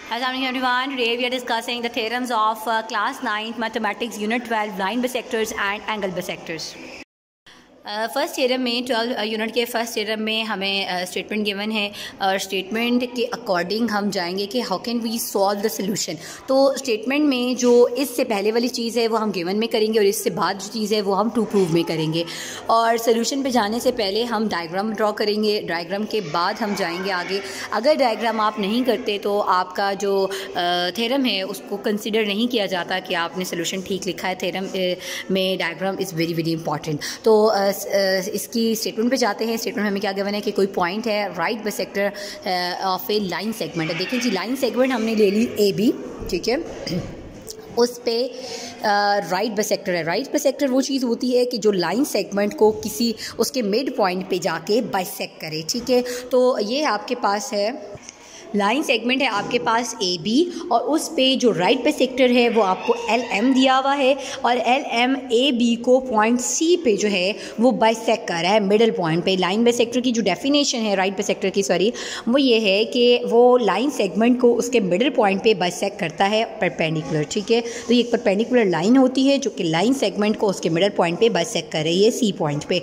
Assalamualaikum everyone. Today we are discussing the theorems of class 9 mathematics unit 12 line bisectors and angle bisectors. First theorem में 12 unit के first theorem में हमें statement given है और statement के according हम जाएंगे कि how can we solve the solution. तो स्टेटमेंट में जो इससे पहले वाली चीज़ है वो हम गिवन में करेंगे और इससे बाद जो चीज़ है वो हम टू प्रूव में करेंगे। और सोल्यूशन पे जाने से पहले हम डायग्राम ड्रॉ करेंगे, डायग्राम के बाद हम जाएंगे आगे। अगर डायग्राम आप नहीं करते तो आपका जो थ्योरम है उसको कंसिडर नहीं किया जाता कि आपने सोल्यूशन ठीक लिखा है। थ्योरम में diagram is very very important. तो इसकी स्टेटमेंट पे जाते हैं। स्टेटमेंट में हमें क्या गिवन है कि कोई पॉइंट है right bisector of A line segment है। देखिए जी, लाइन सेगमेंट हमने ले ली ए बी, ठीक है। उस पे राइट बाइसेक्टर है। राइट बाइसेक्टर वो चीज़ होती है कि जो लाइन सेगमेंट को किसी उसके मिड पॉइंट पे जाके बाइसेक्ट करे, ठीक है। तो ये आपके पास है लाइन सेगमेंट है आपके पास ए बी, और उस पे जो राइट बाइसेक्टर है वो आपको एल एम दिया हुआ है और एल एम ए बी को पॉइंट सी पे जो है वो बाइसेक्ट कर रहा है मिडल पॉइंट पे। लाइन बाइसेक्टर की जो डेफिनेशन है राइट बाइसेक्टर की, सॉरी, वो ये है कि वो लाइन सेगमेंट को उसके मिडल पॉइंट पे बाइसेक्ट करता है परपेंडिकुलर, ठीक है। तो ये एक परपेंडिकुलर लाइन होती है जो कि लाइन सेगमेंट को उसके मिडल पॉइंट पे बाइसेक्ट कर रही है सी पॉइंट पे।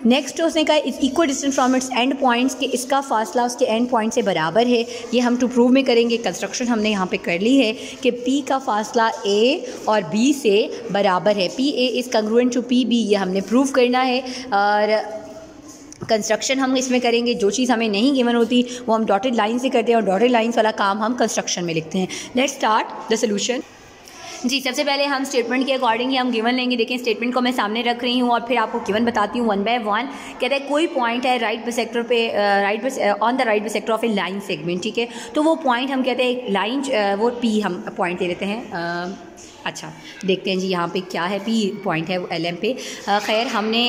नेक्स्ट उसने कहा is equal distance from its end points, कि इसका फासला उसके एंड पॉइंट से बराबर है। ये हम टू प्रूव में करेंगे। कंस्ट्रक्शन हमने यहाँ पे कर ली है कि P का फासला A और B से बराबर है। PA is congruent to PB, ये हमने प्रूव करना है। और कंस्ट्रक्शन हम इसमें करेंगे। जो चीज़ हमें नहीं गिवन होती वो हम डॉटेड लाइन से करते हैं और डॉटेड लाइन्स वाला काम हम कंस्ट्रक्शन में लिखते हैं। Let's start the solution. जी, सबसे पहले हम स्टेटमेंट के अकॉर्डिंग ही हम गिवन लेंगे। देखें, स्टेटमेंट को मैं सामने रख रही हूँ और फिर आपको गिवन बताती हूँ वन बाय वन। कहते हैं कोई पॉइंट है राइट बाइसेक्टर पे on the right bisector of A line segment, ठीक है। तो वो पॉइंट हम कहते हैं एक लाइन, वो पी हम पॉइंट दे देते हैं। अच्छा, देखते हैं जी यहाँ पे क्या है। पी पॉइंट है वो एल एम पे। खैर, हमने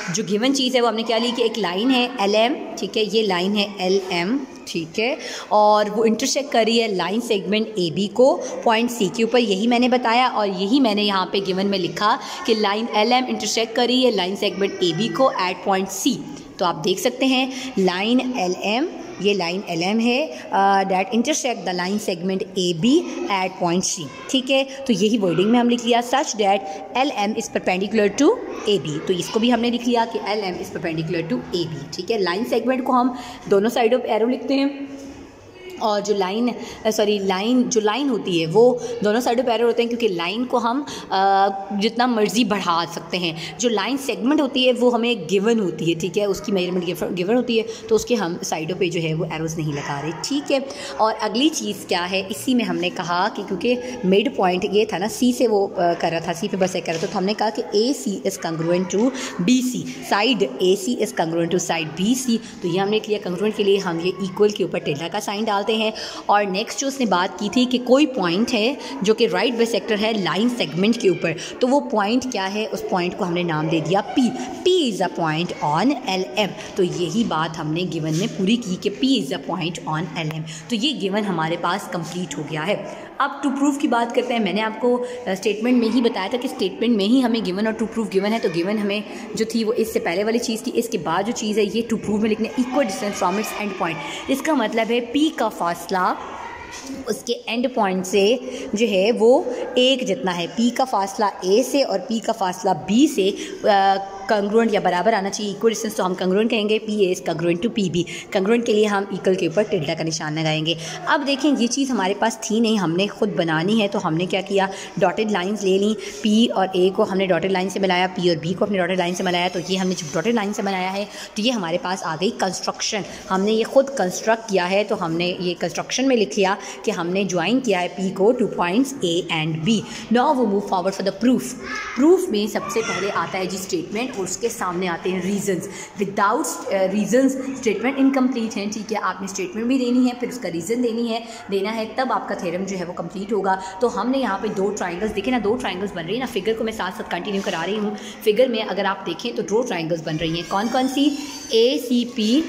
जो गिवन चीज़ है वो हमने क्या ली कि एक लाइन है एल एम, ठीक है। ये लाइन है एल एम, ठीक है, और वो इंटरसेक्ट कर रही है लाइन सेगमेंट ए बी को पॉइंट सी के ऊपर। यही मैंने बताया और यही मैंने यहाँ पे गिवन में लिखा कि लाइन एल एम इंटरसेक्ट कर रही है लाइन सेगमेंट ए बी को एट पॉइंट सी। तो आप देख सकते हैं लाइन एल एम, ये लाइन एल एम है that intersect the line segment A B at point C, ठीक है। तो यही वर्डिंग में हम लिख लिया such that L M is perpendicular to A B. तो इसको भी हमने लिख लिया कि L M is perpendicular to A B, ठीक है। लाइन सेगमेंट को हम दोनों साइडों पर एरो लिखते हैं और जो लाइन जो लाइन होती है वो दोनों साइडों पे एरो होते हैं क्योंकि लाइन को हम जितना मर्जी बढ़ा सकते हैं। जो लाइन सेगमेंट होती है वो हमें गिवन होती है, ठीक है, उसकी मेजरमेंट गिवन होती है, तो उसके हम साइडों पे जो है वो एरोज़ नहीं लगा रहे, ठीक है। और अगली चीज़ क्या है, इसी में हमने कहा कि क्योंकि मिड पॉइंट ये था ना, सी से वो कर रहा था, सी पे बस कर रहा था, तो हमने कहा कि A C is congruent to B C, side A C is congruent to side B C. तो ये हमने किया कंग्रुएंट के लिए हम ये इक्वल के ऊपर टिल्डा का साइन डालते हैं। और नेक्स्ट जो उसने बात की थी कि कोई पॉइंट है जो कि राइट बाइसेक्टर है लाइन सेगमेंट के ऊपर, तो वो पॉइंट क्या है, उस पॉइंट को हमने नाम दे दिया P। P is a point on L M. तो यही बात हमने गिवन में पूरी की कि P is a point on L M. तो ये गिवन हमारे पास कंप्लीट हो गया है। अब टू प्रूफ की बात करते हैं। मैंने आपको स्टेटमेंट में ही बताया था कि स्टेटमेंट में ही हमें गिवन और टू प्रूफ गिवन है। तो गिवन हमें जो थी वो इससे पहले वाली चीज़ थी, इसके बाद जो चीज़ है ये टू प्रूफ में लिखने equal distance from its and point. इसका मतलब है P का फासला उसके एंड पॉइंट से जो है वो एक जितना है। P का फासला A से और P का फासला B से कंग्रुएंट या बराबर आना चाहिए, इक्वल डिस्टेंस। तो हम कंग्रुएंट कहेंगे P A is congruent to P B। Congruent के लिए हम इक्वल के ऊपर टिल्डा का निशान लगाएंगे। अब देखें, ये चीज़ हमारे पास थी नहीं, हमने खुद बनानी है। तो हमने क्या किया, डॉटेड लाइंस ले ली। P और A को हमने डॉटेड लाइन से मिलाया, P और B को अपने डॉटेड लाइन से मिलाया। तो ये हमने जब डॉटेड लाइन से बनाया है तो ये हमारे पास आ गई कंस्ट्रक्शन। हमने ये खुद कंस्ट्रक्ट किया है, तो हमने ये कंस्ट्रक्शन में लिख लिया कि हमने ज्वाइन किया है P को two points A and B। Now वो move forward for the proof. Proof में सबसे पहले आता है जी स्टेटमेंट और उसके सामने आते हैं reasons. Without reasons statement incomplete है, ठीक है। आपने स्टेटमेंट भी देनी है, फिर उसका रीज़न देना है, तब आपका थ्योरम जो है वो कंप्लीट होगा। तो हमने यहाँ पे दो ट्राइंगल्स देखे ना, दो ट्राइंगल्स बन रही है ना। फिगर को मैं साथ साथ कंटिन्यू करा रही हूँ। फिगर में अगर आप देखें तो दो ट्राइंगल्स बन रही हैं। कौन कौन सी, ACP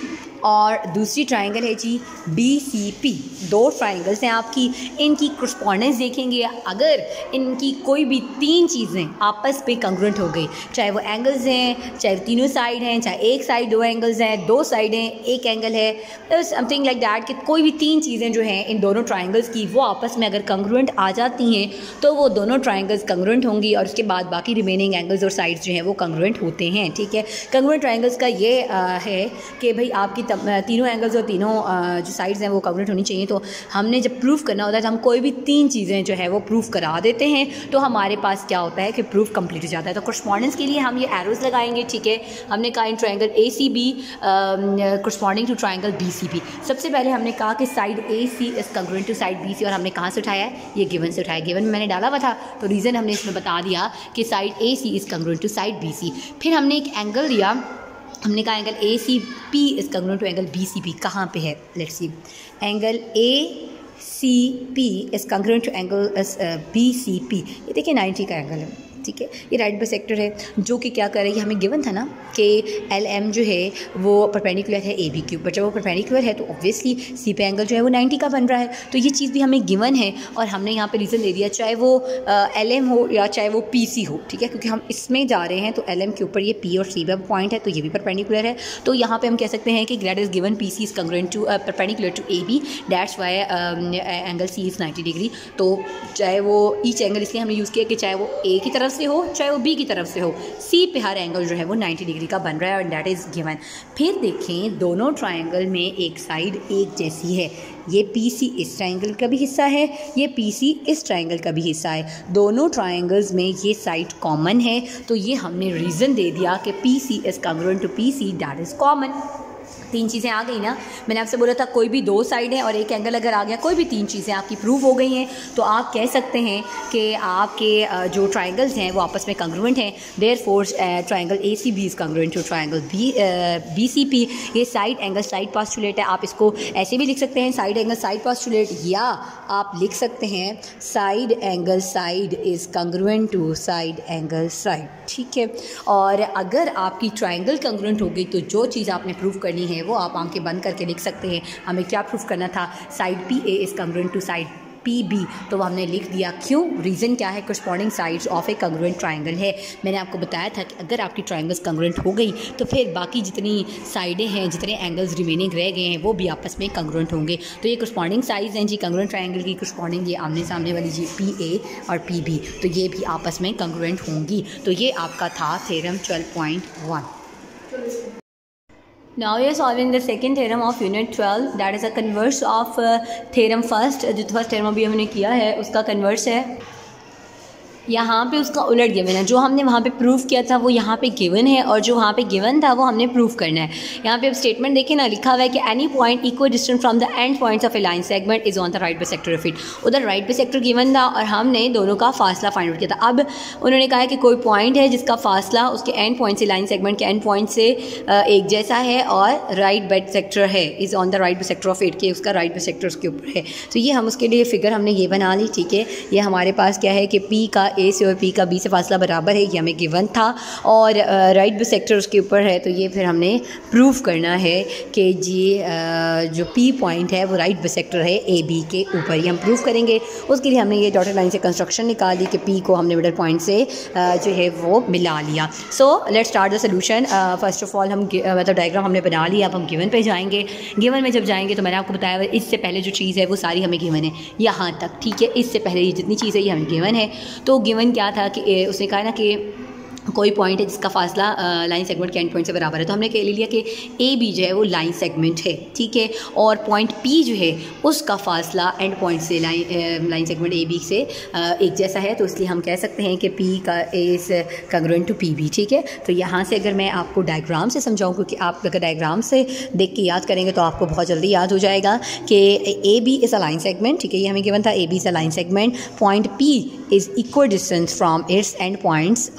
और दूसरी ट्राइंगल है जी BCP। दो ट्राइंगल्स हैं आपकी, इनकी करस्पॉन्डेंस देखेंगे। अगर इनकी कोई भी तीन चीज़ें आपस में कंग्रुएंट हो गई, चाहे वो एंगल्स हैं, चाहे तीनों साइड हैं, चाहे एक साइड दो एंगल्स हैं, दो साइडें एक एंगल है, समथिंग लाइक दैट, कि कोई भी तीन चीज़ें जो हैं इन दोनों ट्राइंगल्स की वो आपस में अगर कंग्रुएंट आ जाती हैं तो वो दोनों ट्राइंगल्स कंग्रुएंट होंगी और उसके बाद बाकी रिमेनिंग एंगल्स और साइड्स जो हैं वो कंग्रुएंट होते हैं। ठीक है, कंग्रुएंट ट्राइंगल्स का ये है कि भाई आपकी तीनों एंगल्स और तीनों जो साइड्स हैं वो कंग्रुएंट होनी चाहिए। तो हमने जब प्रूफ करना होता है तो हम कोई भी तीन चीज़ें जो है वो प्रूफ करा देते हैं, तो हमारे पास क्या होता है कि प्रूफ कंप्लीट हो जाता है। तो करस्पॉन्डेंस के लिए हम ये एरोज लगाएंगे। ठीक है, हमने कहा in triangle ACB corresponding to triangle BCP। सबसे पहले हमने कहा कि side AC is congruent to side BC, और हमने कहाँ से उठाया है, ये गिवन से उठाया। गिवन में मैंने डाला हुआ था तो रीज़न हमने इसमें बता दिया कि side AC is congruent to side BC। फिर हमने एक एंगल लिया, हमने कहा angle ACP is congruent to angle BCP। कहाँ पे है, let's see, angle ACP is congruent to angle BCP। ये देखिए 90 का एंगल है। ठीक है, ये राइट बाइसेक्टर है जो कि क्या कर रही है, हमें गिवन था ना कि LM जो है वो परपेंडिकुलर है AB के ऊपर। जब वो परपेंडिकुलर है तो ऑब्वियसली C पे एंगल जो है वो 90 का बन रहा है। तो ये चीज़ भी हमें गिवन है और हमने यहाँ पे रीज़न दे दिया, चाहे वो LM हो या चाहे वो PC हो। ठीक है, क्योंकि हम इसमें जा रहे हैं तो LM के ऊपर ये P और C पे पॉइंट है तो ये भी परपेंडिकुलर है। तो यहाँ पर हम कह सकते हैं कि grade is given PC is congruent to perpendicular to AB, that's why angle C is 90 degree. तो चाहे वो ईच एंगल इसलिए हमने यूज़ किया कि चाहे वो A की तरफ से हो चाहे वो B की तरफ से हो, C पे हर एंगल जो है वो 90 डिग्री का बन रहा है और दैट इज़ गिवन। फिर देखें दोनों ट्राइंगल में एक साइड एक जैसी है। ये PC इस ट्राइंगल का भी हिस्सा है, ये PC इस ट्राइंगल का भी हिस्सा है। दोनों ट्राइंगल्स में ये साइड कॉमन है, तो ये हमने रीज़न दे दिया कि PC is congruent to PC, that is common. तीन चीज़ें आ गई ना, मैंने आपसे बोला था कोई भी दो साइड है और एक एंगल अगर आ गया, कोई भी तीन चीज़ें आपकी प्रूव हो गई हैं तो आप कह सकते हैं कि आपके जो ट्राइंगल्स हैं वो आपस में कंग्रुएंट हैं। Therefore triangle ACB is congruent to triangle BCP। ये साइड एंगल साइड पोस्टुलेट है, आप इसको ऐसे भी लिख सकते हैं साइड एंगल साइड पोस्टुलेट, या आप लिख सकते हैं side angle side is congruent to side angle side. ठीक है, और अगर आपकी ट्राइंगल कंग्रुएंट हो गई तो जो चीज़ आपने प्रूव करनी है वो आप आंखें बंद करके लिख सकते हैं। हमें क्या प्रूफ करना था, side PA is congruent to side PB, तो वो हमने लिख दिया। क्यों, रीज़न क्या है, corresponding sides of A congruent triangle है। मैंने आपको बताया था कि अगर आपकी ट्राइंगल्स कंग्रुएंट हो गई तो फिर बाकी जितनी साइडें हैं, जितने एंगल्स रिमेनिंग रह गए हैं वो भी आपस में कंग्रुएंट होंगे। तो ये करस्पॉन्डिंग साइड्स हैं जी कंग्रुएंट ट्राइंगल की। करस्पॉन्डिंग ये आमने सामने वाली जी PA और PB, तो ये भी आपस में कंग्रुएंट होंगी। तो ये आपका था theorem 12.1। Now we are solving the second theorem of unit 12, that is a converse of theorem first। जो फर्स्ट theorem अभी हमने किया है उसका converse है, यहाँ पे उसका उलट गिवन है। जो हमने वहाँ पे प्रूफ किया था वो यहाँ पे गिवन है और जो वहाँ पे गिवन था वो हमने प्रूफ करना है। यहाँ पे अब स्टेटमेंट देखें ना, लिखा हुआ है कि any point equal distance from the end points of A line segment is on the right bisector of it. उधर राइट बाइसेक्टर गिवन था और हमने दोनों का फासला फाइंड आउट किया था। अब उन्होंने कहा है कि कोई पॉइंट है जिसका फासला उसके एंड पॉइंट से, लाइन सेगमेंट के एंड पॉइंट से एक जैसा है और राइट बाइसेक्टर है, is on the right bisector of it, के उसका राइट बाइसेक्टर उसके ऊपर है। तो ये हम उसके लिए फिगर हमने ये बना ली। ठीक है, ये हमारे पास क्या है कि P का A से और P का B से फासला बराबर है, ये हमें गिवन था और राइट बाइसेक्टर उसके ऊपर है। तो ये फिर हमने प्रूफ करना है कि जी जो P पॉइंट है वो राइट बाइसेक्टर है AB के ऊपर, ये हम प्रूफ करेंगे। उसके लिए हमने ये डॉटेड लाइन से कंस्ट्रक्शन निकाली कि P को हमने मिडल पॉइंट से जो है वो मिला लिया। So let's start the solution. First of all हम मतलब डायग्राम हमने बना लिया, अब हम गिवन पे जाएंगे। गिवन में जब जाएंगे तो मैंने आपको बताया इससे पहले जो चीज़ है वो सारी हमें गिवन है यहाँ तक। ठीक है, इससे पहले ये जितनी चीज़ है ये हमें गिवन है। तो गिवन क्या था कि उसने कहा ना कि कोई पॉइंट है जिसका फासला लाइन सेगमेंट के एंड पॉइंट से बराबर है। तो हमने कह लिया कि AB जो है वो लाइन सेगमेंट है। ठीक है, और पॉइंट P जो है उसका फासला एंड पॉइंट से लाइन सेगमेंट AB से एक जैसा है, तो इसलिए हम कह सकते हैं कि P का इज़ कंग्रुएंट टू PB। ठीक है, तो यहाँ से अगर मैं आपको डायग्राम से समझाऊँ, क्योंकि आप अगर डायग्राम से देख के याद करेंगे तो आपको बहुत जल्दी याद हो जाएगा कि AB is a line segment. ठीक है, ये हमें गिवन था AB is a line segment, point P is equal distance from its end points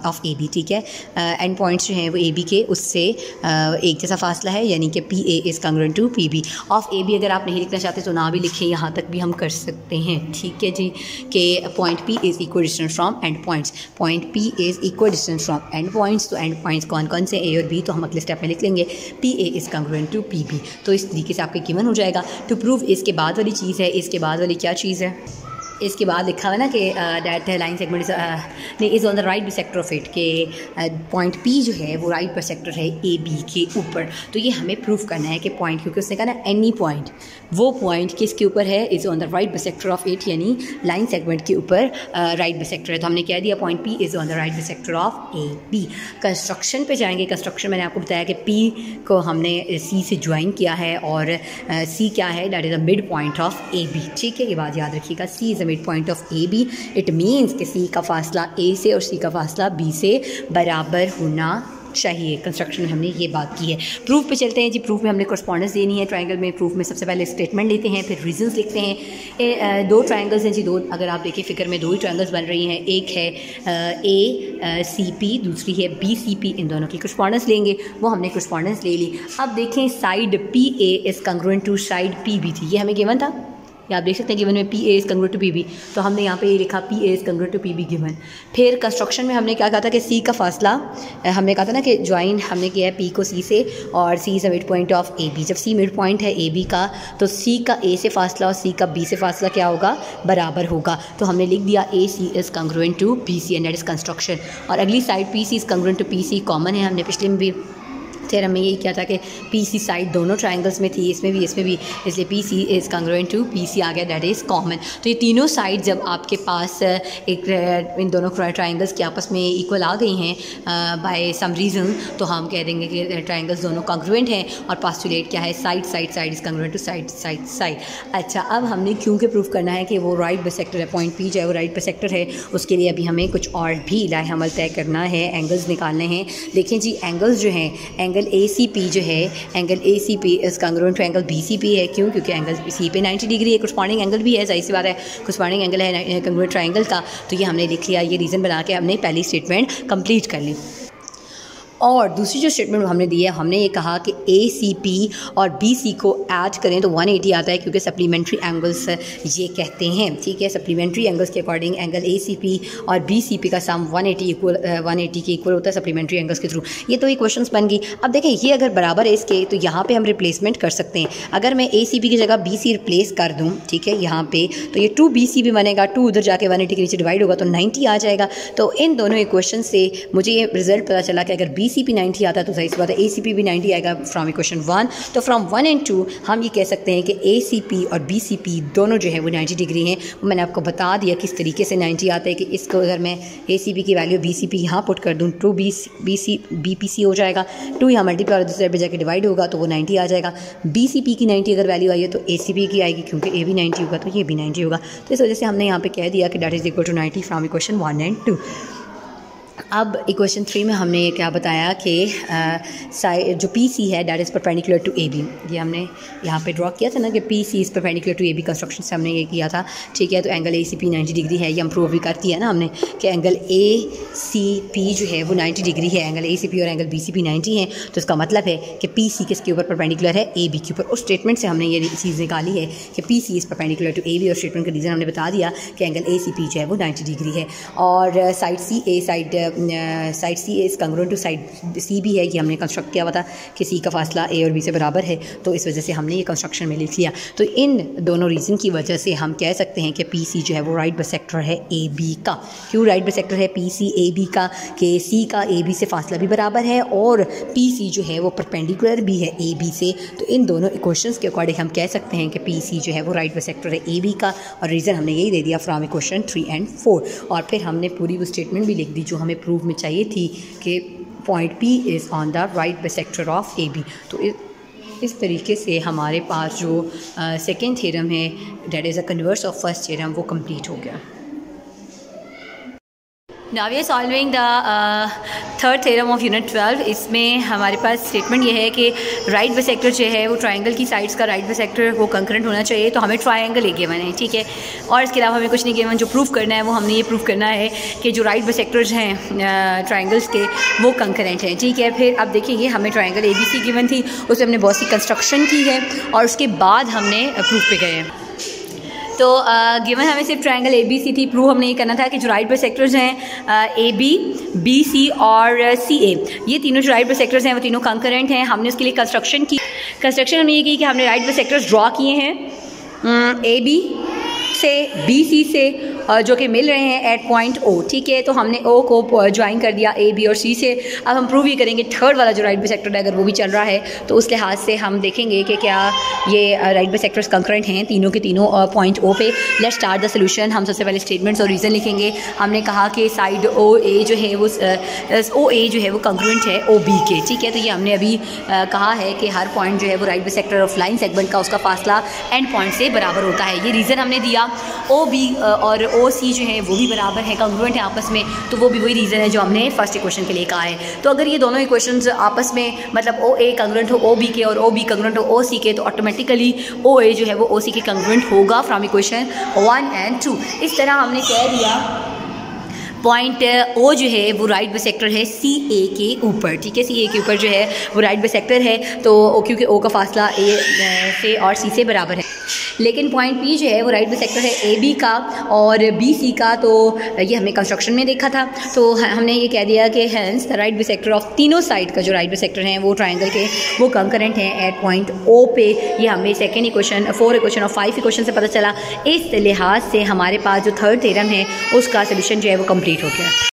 of A B, ठीक है। एंड पॉइंट्स जो हैं वो ए बी के उससे एक जैसा फासला है, यानी कि P A is congruent to P B of A B. अगर आप नहीं लिखना चाहते तो ना भी लिखें, यहाँ तक भी हम कर सकते हैं, ठीक है जी। कि point P is equal distance from and points, point P is equal distance from and points. तो एंड पॉइंट्स कौन कौन से, ए और बी, तो हम अगले स्टेप में लिख लेंगे P A is congruent to P B. तो इस तरीके से आपके गिवन हो जाएगा। टू प्रूव इसके बाद वाली चीज़ है, इसके बाद वाली क्या चीज़ है, इसके बाद लिखा हुआ ना कि that line segment is on the right bisector of it, कि पॉइंट पी जो है वो राइट बिसेक्टर है ए बी के ऊपर। तो ये हमें प्रूफ करना है कि पॉइंट, क्योंकि उसने कहा ना एनी पॉइंट, वो पॉइंट किसके ऊपर है, is on the right bisector of it, यानी लाइन सेगमेंट के ऊपर राइट बिसेक्टर है। तो हमने कह दिया point P is on the right bisector of A B. Construction पे जाएंगे। कंस्ट्रक्शन मैंने आपको बताया कि पी को हमने सी से ज्वाइन किया है और सी क्या है, that is a midpoint of A B, ठीक है। ये बात याद रखिएगा, C is midpoint of A B. It means कि सी का फासला ए से और सी का फासला बी से बराबर होना चाहिए। कंस्ट्रक्शन में हमने ये बात की है। प्रूफ पे चलते हैं जी। प्रूफ में हमने कॉरस्पॉन्डेंस देनी है ट्रायंगल में। प्रूफ में सबसे पहले स्टेटमेंट लेते हैं, फिर रीजंस लिखते हैं। दो ट्रायंगल्स हैं जी, दो, अगर आप देखिए फिगर में दो ही ट्रायंगल्स बन रही हैं। एक है ए सी पी, दूसरी है बी सी पी। इन दोनों की कॉरस्पॉन्डेंस लेंगे, वो हमने कॉरस्पॉन्डेंस ले ली। अब देखें side P A is congruent to side P B थी, ये हमें गिवन था। या आप देख सकते हैं गिवन में P A is congruent to P B, तो हमने यहाँ पे ये लिखा P A is congruent to P B given. फिर कंस्ट्रक्शन में हमने क्या कहा था कि सी का फासला, हमने कहा था ना कि ज्वाइन हमने किया है पी को सी से, और C is a midpoint of A B. जब सी मिड पॉइंट है ए बी का, तो सी का ए से फासला और सी का बी से फासला क्या होगा, बराबर होगा। तो हमने लिख दिया A C is congruent to B C, and that is construction. और अगली side P C is congruent to P C common है, हमने पिछले में भी थ्योरम में यही किया था कि पी सी साइड दोनों ट्रायंगल्स में थी, इसमें भी इसलिए P C is congruent to P C आ गया, दैट इज़ कॉमन। तो ये तीनों साइड जब आपके पास एक इन दोनों ट्रायंगल्स की आपस में इक्वल आ गई हैं बाय सम रीज़न, तो हम कह देंगे कि ट्रायंगल्स दोनों कांग्रुएंट हैं। और पास्टुलेट क्या है, side is congruent to side. अच्छा, अब हमने क्यों के प्रूफ करना है कि वो राइट बाइसेक्टर है, पॉइंट पी जो है वो राइट बाइसेक्टर है, उसके लिए अभी हमें कुछ और भी लाए अमल तय करना है, एंगल्स निकालने हैं। देखें जी, एंगल्स जो हैं, एंगल ए सी पी जो है, angle A C P is congruent to angle B C P है। क्यों? क्योंकि एंगल सी पे 90 डिग्री है, कॉरस्पॉन्डिंग एंगल भी है, जाहिर सी बात है कॉरस्पॉन्डिंग एंगल है कांग्रुएंट ट्रायंगल का। तो ये हमने लिख लिया, ये रीज़न बना के हमने पहली स्टेटमेंट कंप्लीट कर ली। और दूसरी जो स्टेटमेंट हमने दी है, हमने ये कहा कि ए सी पी और बी सी को ऐड करें तो 180 आता है, क्योंकि सप्लीमेंट्री एंगल्स ये कहते हैं, ठीक है। सप्लीमेंट्री एंगल्स के according angle A C P और बी सी पी का सम 180 के इक्वल होता है सप्लीमेंट्री एंगल्स के थ्रू। ये तो इक्वेशंस बन गई। अब देखें, ये अगर बराबर है इसके, तो यहाँ पे हम रिप्लेसमेंट कर सकते हैं। अगर मैं ए सी पी की जगह बी सी रिप्लेस कर दूँ, ठीक है, यहाँ पे, तो ये 2 बी सी भी बनेगा, 2 उधर जाके 180 के नीचे डिवाइड होगा तो 90 आ जाएगा। तो इन दोनों इक्वेशन से मुझे ये रिजल्ट पता चला कि अगर बी सी पी 90 आता है तो सही सी बात है ए सी पी भी 90 आएगा फ्रॉम इक्वेशन 1। तो फ्रॉम 1 एंड 2 हम ये कह सकते हैं कि ए सी पी और बी सी पी दोनों जो है वो 90 डिग्री हैं। मैंने आपको बता दिया किस तरीके से 90 आता है, कि इसको अगर मैं ए सी पी की वैल्यू बी सी पी यहाँ पुट कर दूँ, 2 बी पी सी हो जाएगा, 2 यहाँ मल्टीप्लाई और दूसरे पे जाके डिवाइड होगा तो वो 90 आ जाएगा। बी सी पी की 90 अगर वैल्यू आई है तो ए सी पी की आएगी, क्योंकि ए भी 90 होगा तो ये भी 90 होगा। तो इस वजह से हमने यहाँ पे कह दिया कि that is equal to 90 from equation 1 and 2। अब इक्वेशन 3 में हमने ये क्या बताया कि जो पी सी है that is perpendicular to A B, ये हमने यहाँ पे ड्रॉ किया था ना कि P C is perpendicular to A B, construction से हमने ये किया था, ठीक है। तो angle A C P 90 degree है, ये हम प्रूव भी कर दिया ना हमने कि एंगल ए सी पी जो है वो 90 डिग्री है, एंगल ए सी पी और एंगल बी सी पी 90 है। तो इसका मतलब है कि पी सी किसके ऊपर परपेंडिकुलर है, ए बी के ऊपर। उस स्टेटमेंट से हमने ये चीज़ निकाली है कि P C is perpendicular to A B, और स्टेटमेंट का रीज़न हमने बता दिया कि एंगल ए सी पी जो है वो 90 डिग्री है। और side C A side C is congruent to side C भी है, ये हमने कंस्ट्रक्ट किया हुआ था कि सी का फासला ए और बी से बराबर है, तो इस वजह से हमने ये कंस्ट्रक्शन में लिख लिया। तो इन दोनों रीज़न की वजह से हम कह सकते हैं कि पी सी जो है वो राइट बाइसेक्टर है ए बी का। क्यों राइट बाइसेक्टर है पी सी ए बी का? कि सी का ए बी से फासला भी बराबर है और पी सी जो है वो परपेंडिकुलर भी है ए बी से। तो इन दोनों इक्वेशंस के अकॉर्डिंग हम कह सकते हैं कि पी सी जो है वो राइट बाइसेक्टर है ए बी का, और रीज़न हमने यही दे दिया फ्रॉम इक्वेशन 3 एंड 4। और फिर हमने पूरी वो स्टेटमेंट भी लिख दी जो हमें प्रूफ में चाहिए थी कि point P is on the right bisector of A B. तो इस तरीके से हमारे पास जो सेकेंड थ्योरम है that is a converse of first theorem वो कंप्लीट हो गया। Now we are solving the third theorem of unit 12। इसमें हमारे पास स्टेटमेंट ये है कि राइट बाइसेक्टर जो है वो ट्राइंगल की साइड्स का राइट बाइसेक्टर वो कंकरेंट होना चाहिए। तो हमें ट्राइंगल एक गिवन है, ठीक है, और इसके अलावा हमें कुछ नहीं गिवन। जो प्रूफ करना है वो हमने ये प्रूफ करना है कि जो राइट बाइसेक्टर्स हैं ट्राइंगल्स के वो कंकरेंट हैं, ठीक है। फिर अब देखिए हमें ट्राइंगल ABC गिवन थी, उसमें हमने बहुत सी कंस्ट्रक्शन की है और उसके बाद हमने प्रूफ पे गए हैं। तो गिवन हमें सिर्फ ट्रायंगल ABC थी, प्रूव हमने ये करना था कि जो राइट बाइसेक्टर्स हैं AB, BC और CA, ये तीनों जो राइट बाइसेक्टर्स हैं वो तीनों कंकरेंट हैं। हमने उसके लिए कंस्ट्रक्शन हमने ये की कि हमने राइट बाइसेक्टर्स ड्रॉ किए हैं AB से BC से जो कि मिल रहे हैं एट पॉइंट O, ठीक है। तो हमने O को ज्वाइन कर दिया A, B और C से। अब हम प्रूव ये करेंगे थर्ड वाला जो राइट बाइसेक्टर है अगर वो भी चल रहा है तो उस लिहाज से हम देखेंगे कि क्या ये राइट बाइसेक्टर्स कंकरेंट हैं तीनों के तीनों पॉइंट O पे। Let's start the solution. हम सबसे पहले स्टेटमेंट्स और रीज़न लिखेंगे। हमने कहा कि साइड OA जो है वो OA जो है वो कंकरेंट है OB के, ठीक है। तो ये हमने अभी कहा है कि हर पॉइंट जो है वो right bisector of line segment का उसका फासला एंड पॉइंट से बराबर होता है। ये रीज़न हमने दिया। OB और OC जो है वो भी बराबर है, कंग्रुएंट है आपस में, तो वो भी वही रीज़न है जो हमने फर्स्ट इक्वेशन के लिए कहा है। तो अगर ये दोनों इक्वेशंस आपस में मतलब OA कंग्रुएंट हो OB के और OB कंग्रुएंट हो OC के, तो ऑटोमेटिकली OA जो है वो OC के कंग्रुएंट होगा फ्रॉम इक्वेशन 1 एंड 2। इस तरह हमने कह दिया पॉइंट O जो है वो राइट बाइसेक्टर है CA के ऊपर, ठीक है। CA के ऊपर जो है वो राइट बाइसेक्टर है, तो क्योंकि O का फासला A से और C से बराबर है। लेकिन पॉइंट P जो है वो राइट बाइसेक्टर है AB का और BC का, तो ये हमने कंस्ट्रक्शन में देखा था। तो हमने ये कह दिया कि hence the right bisector of तीनों साइड का जो राइट बाइसेक्टर हैं वो ट्राइंगल के वो कंकरेंट हैं एट पॉइंट O पे। ये हमें सेकेंड इक्वेशन 4 इक्वेशन और 5 इक्वेशन से पता चला। इस लिहाज से हमारे पास जो थर्ड थ्योरम है उसका सोल्यूशन जो है वो कंप्लीट हो गया।